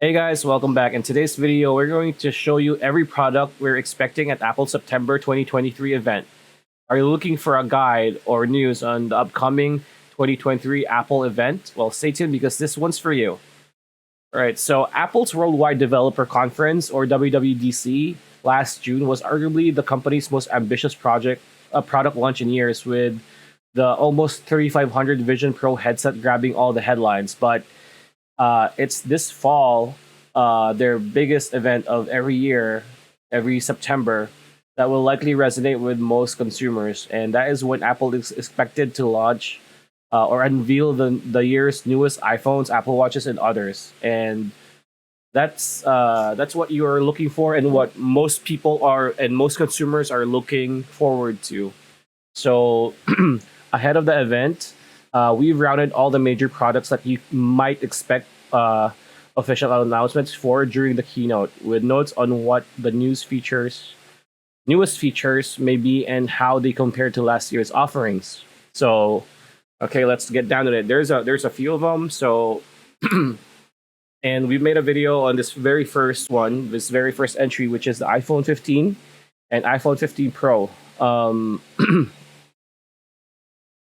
Hey guys, welcome back. In today's video, we're going to show you every product we're expecting at Apple's September 2023 event. Are you looking for a guide or news on the upcoming 2023 Apple event? Well, stay tuned because this one's for you. All right, so Apple's Worldwide Developer Conference, or WWDC, last June was arguably the company's most ambitious product launch in years, with the almost 3500 Vision Pro headset grabbing all the headlines. But it's this fall, their biggest event of every year, every September, that will likely resonate with most consumers. And that is when Apple is expected to launch or unveil the year's newest iPhones, Apple Watches, and others. And that's what you are looking for, and what most people are and most consumers are looking forward to. So ahead of the event, we've routed all the major products that you might expect official announcements for during the keynote, with notes on what the newest features may be and how they compare to last year's offerings. So, okay, let's get down to it. There's a few of them. So, and we made a video on this very first one, this very first entry, which is the iPhone 15 and iPhone 15 Pro.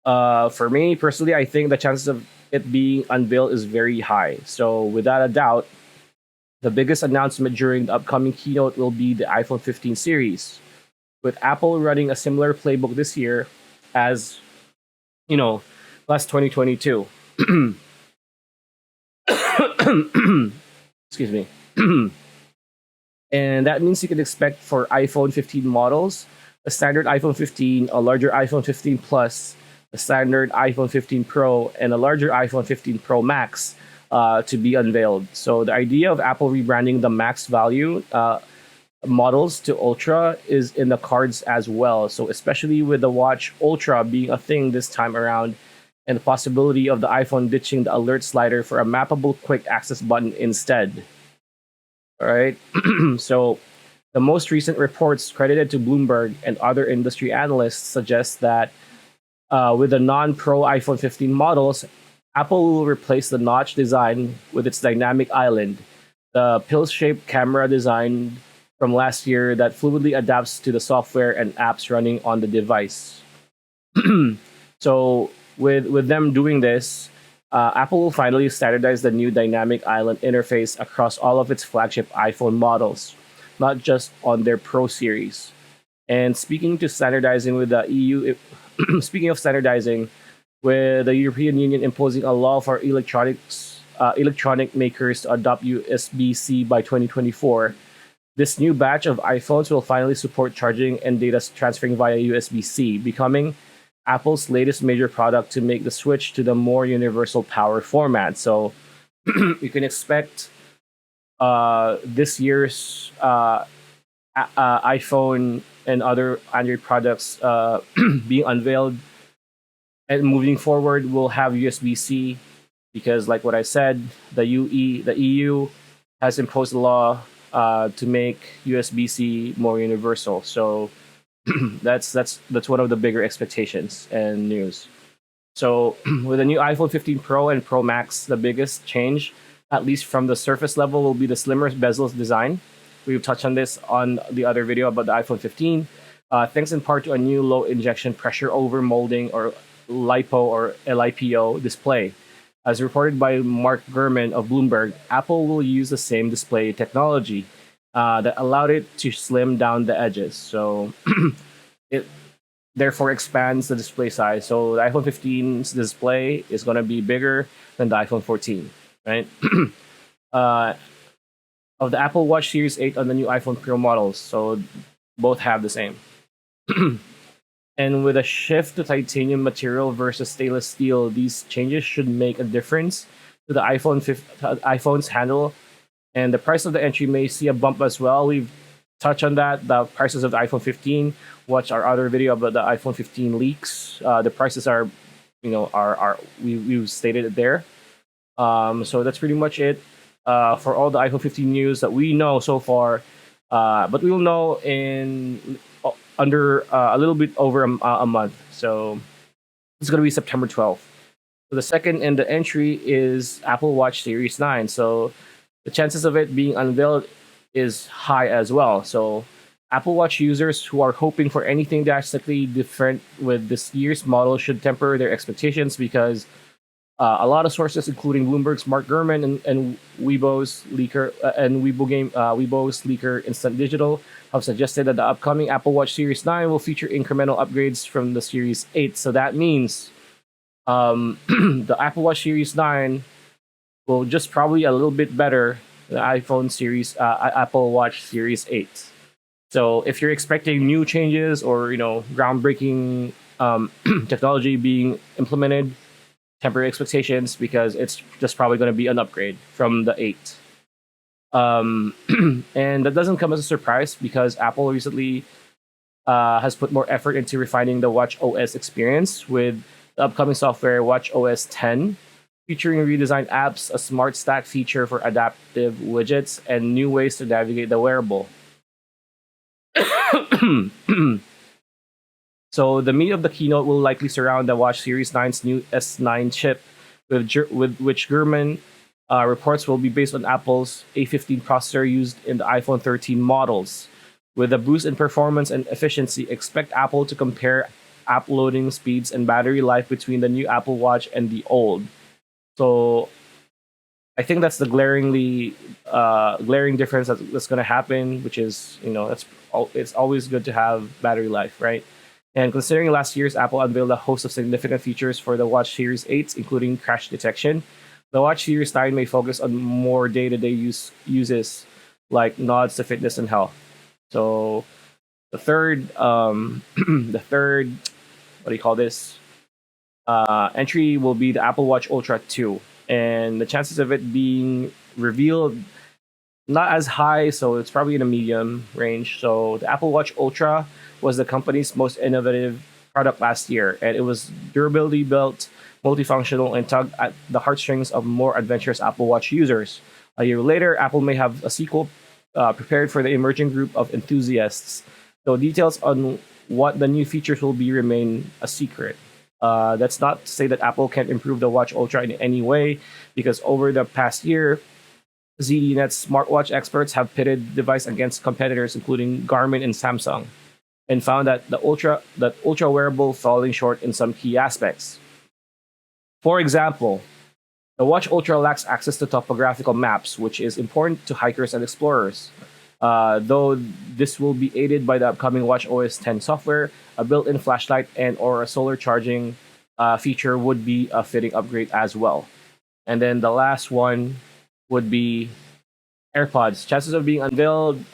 For me personally, I think the chances of it being unveiled is very high. So, without a doubt, the biggest announcement during the upcoming keynote will be the iPhone 15 series, with Apple running a similar playbook this year as, last 2022. Excuse me. And that means you can expect for iPhone 15 models a standard iPhone 15, a larger iPhone 15 Plus, a standard iPhone 15 Pro, and a larger iPhone 15 Pro Max to be unveiled. So the idea of Apple rebranding the max value models to Ultra is in the cards as well. So especially with the Watch Ultra being a thing this time around, and the possibility of the iPhone ditching the alert slider for a mappable quick access button instead. All right. So the most recent reports credited to Bloomberg and other industry analysts suggest that with the non-Pro iPhone 15 models, Apple will replace the notch design with its dynamic island, the pill-shaped camera design from last year that fluidly adapts to the software and apps running on the device. So, with them doing this, Apple will finally standardize the new dynamic island interface across all of its flagship iPhone models, not just on their Pro series. And speaking to standardizing with the EU, speaking of standardizing, with the European Union imposing a law for electronic makers to adopt USB-C by 2024, this new batch of iPhones will finally support charging and data transferring via USB-C, becoming Apple's latest major product to make the switch to the more universal power format. So you can expect this year's iPhone and other Android products being unveiled. And moving forward, we'll have USB-C because, like what I said, the EU has imposed a law to make USB-C more universal. So that's one of the bigger expectations and news. So with the new iPhone 15 Pro and Pro Max, the biggest change, at least from the surface level, will be the slimmer bezels design. We've touched on this on the other video about the iPhone 15. Thanks in part to a new low injection pressure over molding, or LiPo or LiPo display. As reported by Mark Gurman of Bloomberg, Apple will use the same display technology that allowed it to slim down the edges. So it therefore expands the display size. So the iPhone 15's display is going to be bigger than the iPhone 14, right? Of the Apple Watch Series 8 on the new iPhone Pro models. So both have the same. And with a shift to titanium material versus stainless steel, these changes should make a difference to the iPhone's handle. And the price of the entry may see a bump as well. We've touched on that. The prices of the iPhone 15. Watch our other video about the iPhone 15 leaks. The prices are, we've stated it there. So that's pretty much it for all the iPhone 15 news that we know so far. But we will know in under a little bit over a month. So it's going to be September 12th. So the second in the entry is Apple Watch Series 9. So the chances of it being unveiled is high as well. So Apple Watch users who are hoping for anything drastically different with this year's model should temper their expectations because a lot of sources, including Bloomberg's Mark Gurman and Weibo's leaker Weibo's leaker Instant Digital, have suggested that the upcoming Apple Watch Series 9 will feature incremental upgrades from the Series 8. So that means the Apple Watch Series 9 will just probably a little bit better than the Apple Watch Series 8. So if you're expecting new changes or groundbreaking technology being implemented, temporary expectations because it's just probably going to be an upgrade from the 8. And that doesn't come as a surprise because Apple recently has put more effort into refining the Watch OS experience with the upcoming software Watch OS 10, featuring redesigned apps, a smart stack feature for adaptive widgets, and new ways to navigate the wearable. So the meat of the keynote will likely surround the Watch Series 9's new S9 chip, with which Gurman reports will be based on Apple's A15 processor used in the iPhone 13 models. With a boost in performance and efficiency, expect Apple to compare app loading speeds and battery life between the new Apple Watch and the old. So I think that's the glaring difference that's going to happen, which is it's always good to have battery life, right? And considering last year's Apple unveiled a host of significant features for the Watch Series 8, including crash detection, the Watch Series 9 may focus on more day-to-day uses like nods to fitness and health. So the third, the third, what do you call this? Entry will be the Apple Watch Ultra 2, and the chances of it being revealed not as high, so it's probably in a medium range. So the Apple Watch Ultra was the company's most innovative product last year, and it was durability built, multifunctional, and tugged at the heartstrings of more adventurous Apple Watch users. A year later, Apple may have a sequel prepared for the emerging group of enthusiasts, though details on what the new features will be remain a secret. That's not to say that Apple can't improve the Watch Ultra in any way, because over the past year, ZDNet's smartwatch experts have pitted the device against competitors including Garmin and Samsung, and found that the ultra wearable falling short in some key aspects. For example, the Watch Ultra lacks access to topographical maps, which is important to hikers and explorers. Though this will be aided by the upcoming Watch OS 10 software, a built-in flashlight and/or a solar charging feature would be a fitting upgrade as well. And then the last one would be AirPods. Chances of being unveiled.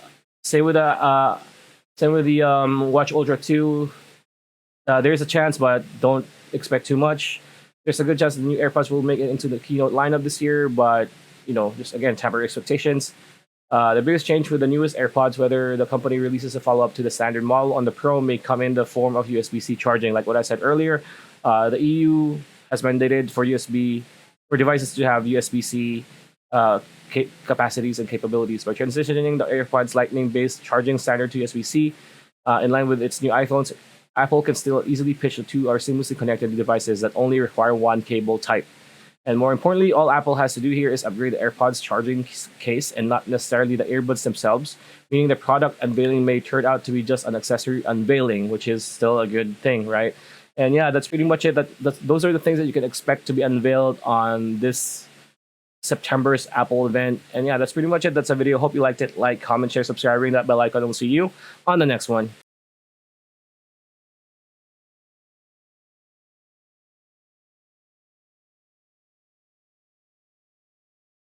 Same with the Watch Ultra 2. There's a chance, but don't expect too much. There's a good chance the new AirPods will make it into the keynote lineup this year, but just again, temper expectations. The biggest change with the newest AirPods, whether the company releases a follow-up to the standard model on the Pro, may come in the form of USB-C charging. Like what I said earlier, the EU has mandated for devices to have USB-C capacities and capabilities. By transitioning the AirPods Lightning-based charging standard to USB-C, in line with its new iPhones, Apple can still easily pitch the two are seamlessly connected devices that only require one cable type. And more importantly, all Apple has to do here is upgrade the AirPods charging case and not necessarily the earbuds themselves, meaning the product unveiling may turn out to be just an accessory unveiling, which is still a good thing, right? And yeah, that's pretty much it. Those are the things that you can expect to be unveiled on this September's Apple event. And yeah, that's pretty much it. That's a video. Hope you liked it. Like, comment, share, subscribe, ring that bell icon, and we'll see you on the next one.